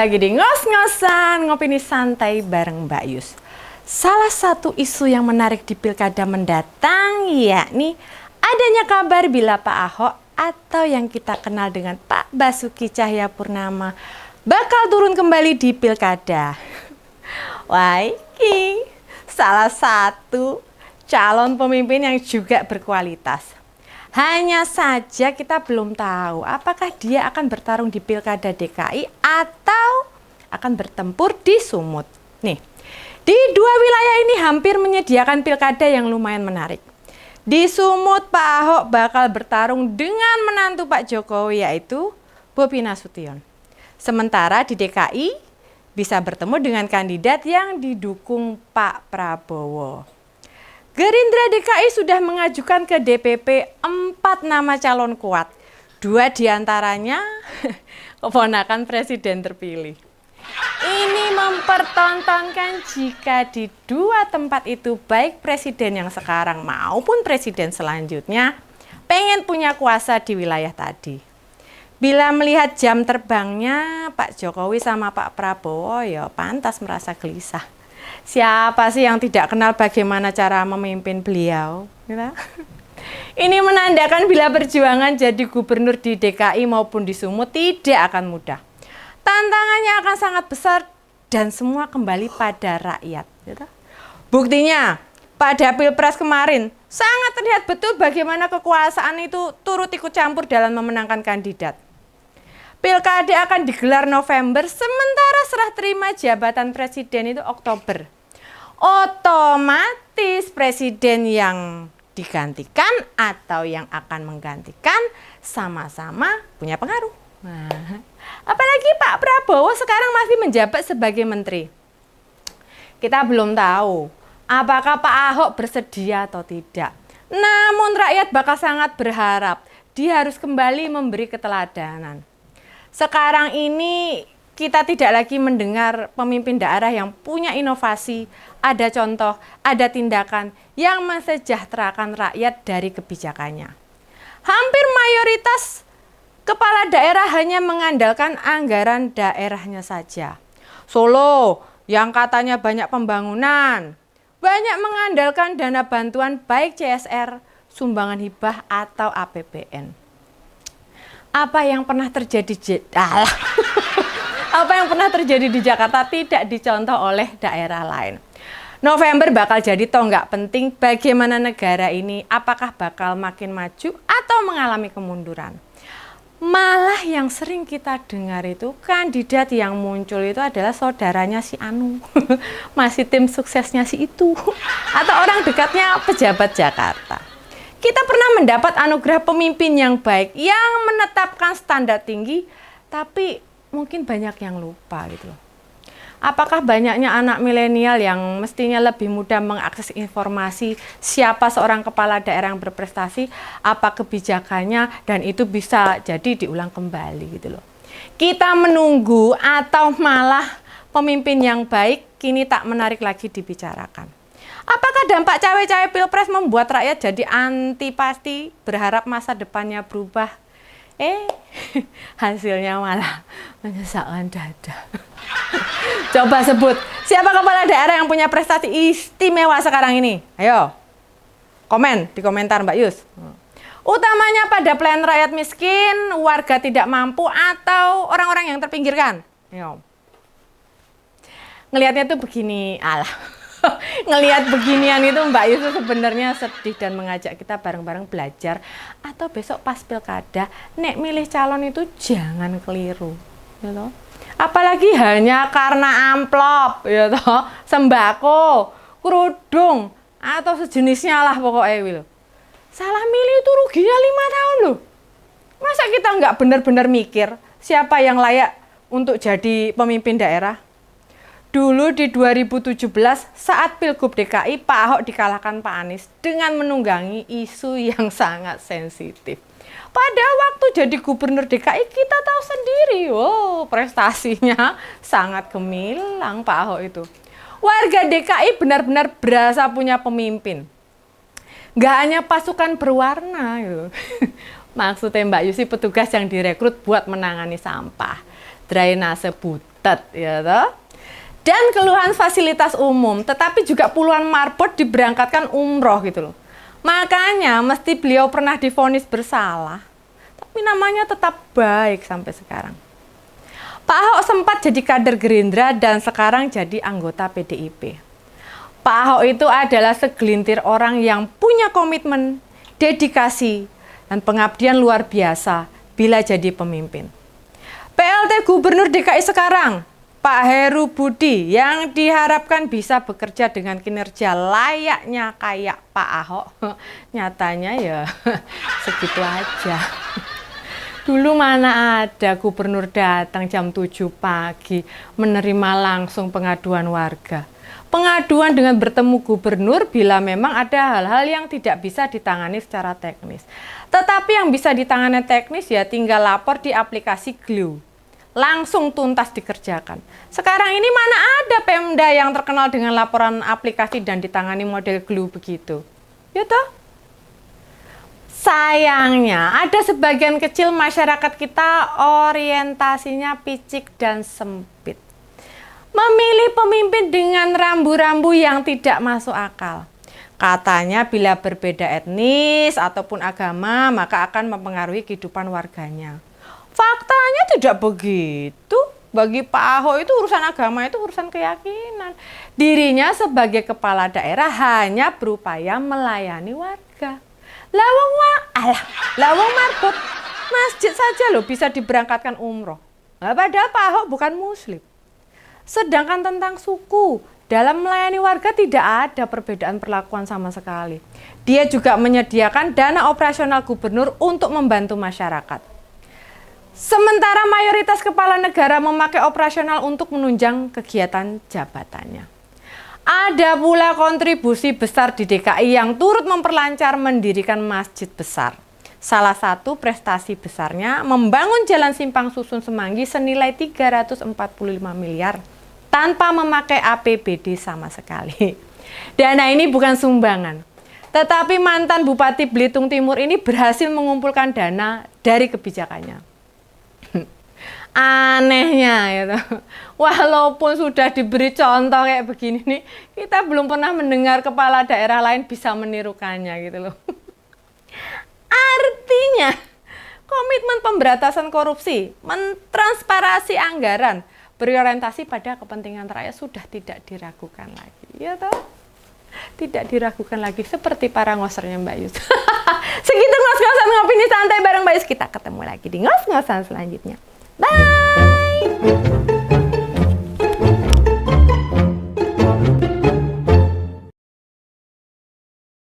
lagi di ngos-ngosan, ngopini santai bareng Mbak Yus. Salah satu isu yang menarik di pilkada mendatang yakni adanya kabar bila Pak Ahok atau yang kita kenal dengan Pak Basuki Cahayapurnama bakal turun kembali di pilkada. Wah, ini salah satu calon pemimpin yang juga berkualitas. Hanya saja kita belum tahu apakah dia akan bertarung di Pilkada DKI atau akan bertempur di Sumut. Nih, di dua wilayah ini hampir menyediakan pilkada yang lumayan menarik. Di Sumut, Pak Ahok bakal bertarung dengan menantu Pak Jokowi yaitu Bobi Nasution. Sementara di DKI bisa bertemu dengan kandidat yang didukung Pak Prabowo. Gerindra DKI sudah mengajukan ke DPP 4 nama calon kuat. 2 diantaranya keponakan presiden terpilih. Ini mempertontonkan jika di 2 tempat itu baik presiden yang sekarang maupun presiden selanjutnya pengen punya kuasa di wilayah tadi. Bila melihat jam terbangnya Pak Jokowi sama Pak Prabowo ya pantas merasa gelisah. Siapa sih yang tidak kenal bagaimana cara memimpin beliau? Ini menandakan bila perjuangan jadi gubernur di DKI maupun di Sumut tidak akan mudah. Tantangannya akan sangat besar dan semua kembali pada rakyat. Buktinya, pada Pilpres kemarin sangat terlihat betul bagaimana kekuasaan itu turut ikut campur dalam memenangkan kandidat. Pilkada akan digelar November, sementara serah terima jabatan presiden itu Oktober. Otomatis presiden yang digantikan atau yang akan menggantikan sama-sama punya pengaruh. Nah, apalagi Pak Prabowo sekarang masih menjabat sebagai menteri. Kita belum tahu apakah Pak Ahok bersedia atau tidak. Namun rakyat bakal sangat berharap dia harus kembali memberi keteladanan. Sekarang ini kita tidak lagi mendengar pemimpin daerah yang punya inovasi, ada contoh, ada tindakan yang mensejahterakan rakyat dari kebijakannya. Hampir mayoritas kepala daerah hanya mengandalkan anggaran daerahnya saja. Solo yang katanya banyak pembangunan, banyak mengandalkan dana bantuan baik CSR, sumbangan hibah atau APBN. Apa yang pernah terjadi di Jakarta tidak dicontoh oleh daerah lain. November bakal jadi tonggak penting bagaimana negara ini apakah bakal makin maju atau mengalami kemunduran. Malah yang sering kita dengar itu kandidat yang muncul itu adalah saudaranya si Anu, masih tim suksesnya si itu, atau orang dekatnya pejabat Jakarta. Kita pernah mendapat anugerah pemimpin yang baik, yang menetapkan standar tinggi, tapi mungkin banyak yang lupa gitu loh. Apakah banyaknya anak milenial yang mestinya lebih mudah mengakses informasi siapa seorang kepala daerah yang berprestasi, apa kebijakannya, dan itu bisa jadi diulang kembali gitu loh. Kita menunggu atau malah pemimpin yang baik kini tak menarik lagi dibicarakan. Apakah dampak cawe-cawe Pilpres membuat rakyat jadi antipati, berharap masa depannya berubah? Hasilnya malah menyesakkan dada. Coba sebut, siapa kepala daerah yang punya prestasi istimewa sekarang ini? Ayo, komen di komentar Mbak Yus. Utamanya pada pelayan rakyat miskin, warga tidak mampu, atau orang-orang yang terpinggirkan. Ayo. Ngelihatnya tuh begini, ngelihat beginian itu Mbak Yus sebenarnya sedih dan mengajak kita bareng-bareng belajar atau besok pas pilkada nek milih calon itu jangan keliru gitu. Apalagi hanya karena amplop gitu, sembako, kerudung atau sejenisnya lah pokoknya gitu. Salah milih itu ruginya 5 tahun loh. Masa kita nggak benar-benar mikir siapa yang layak untuk jadi pemimpin daerah? Dulu di 2017 saat Pilgub DKI, Pak Ahok dikalahkan Pak Anies dengan menunggangi isu yang sangat sensitif. Pada waktu jadi gubernur DKI kita tahu sendiri, prestasinya sangat gemilang Pak Ahok itu. Warga DKI benar-benar berasa punya pemimpin. Nggak hanya pasukan berwarna gitu. Maksudnya Mbak Yusi petugas yang direkrut buat menangani sampah, drainase catet ya toh. Dan keluhan fasilitas umum, tetapi juga puluhan marbot diberangkatkan umroh gitu loh. Makanya mesti beliau pernah divonis bersalah, tapi namanya tetap baik sampai sekarang. Pak Ahok sempat jadi kader Gerindra dan sekarang jadi anggota PDIP. Pak Ahok itu adalah segelintir orang yang punya komitmen, dedikasi, dan pengabdian luar biasa bila jadi pemimpin. PLT Gubernur DKI sekarang, Pak Heru Budi, yang diharapkan bisa bekerja dengan kinerja layaknya kayak Pak Ahok, nyatanya ya segitu aja. Dulu mana ada gubernur datang jam 7 pagi menerima langsung pengaduan warga. Pengaduan dengan bertemu gubernur bila memang ada hal-hal yang tidak bisa ditangani secara teknis. Tetapi yang bisa ditangani teknis ya tinggal lapor di aplikasi Glue. Langsung tuntas dikerjakan. Sekarang ini mana ada Pemda yang terkenal dengan laporan aplikasi dan ditangani model Glue begitu. Ya toh? Sayangnya ada sebagian kecil masyarakat kita orientasinya picik dan sempit. Memilih pemimpin dengan rambu-rambu yang tidak masuk akal. Katanya bila berbeda etnis ataupun agama maka akan mempengaruhi kehidupan warganya. Faktanya tidak begitu. Bagi Pak Ahok itu urusan agama itu urusan keyakinan. Dirinya sebagai kepala daerah hanya berupaya melayani warga. Lawang marbot masjid saja loh bisa diberangkatkan umroh. Nah, padahal Pak Ahok bukan muslim. Sedangkan tentang suku, dalam melayani warga tidak ada perbedaan perlakuan sama sekali. Dia juga menyediakan dana operasional gubernur untuk membantu masyarakat. Sementara mayoritas kepala negara memakai operasional untuk menunjang kegiatan jabatannya. Ada pula kontribusi besar di DKI yang turut memperlancar mendirikan masjid besar. Salah satu prestasi besarnya membangun jalan simpang susun Semanggi senilai 345 miliar tanpa memakai APBD sama sekali. Dana ini bukan sumbangan, tetapi mantan Bupati Belitung Timur ini berhasil mengumpulkan dana dari kebijakannya. Anehnya gitu. Walaupun sudah diberi contoh kayak begini nih, kita belum pernah mendengar kepala daerah lain bisa menirukannya gitu loh. Artinya, komitmen pemberantasan korupsi, mentransparasi anggaran, berorientasi pada kepentingan rakyat sudah tidak diragukan lagi. Ya toh? Tidak diragukan lagi seperti para ngosernya Mbak Yus. Segitu ngos-ngosan ngopini santai bareng Mbak Yus. Kita ketemu lagi di ngos-ngosan selanjutnya. Bye!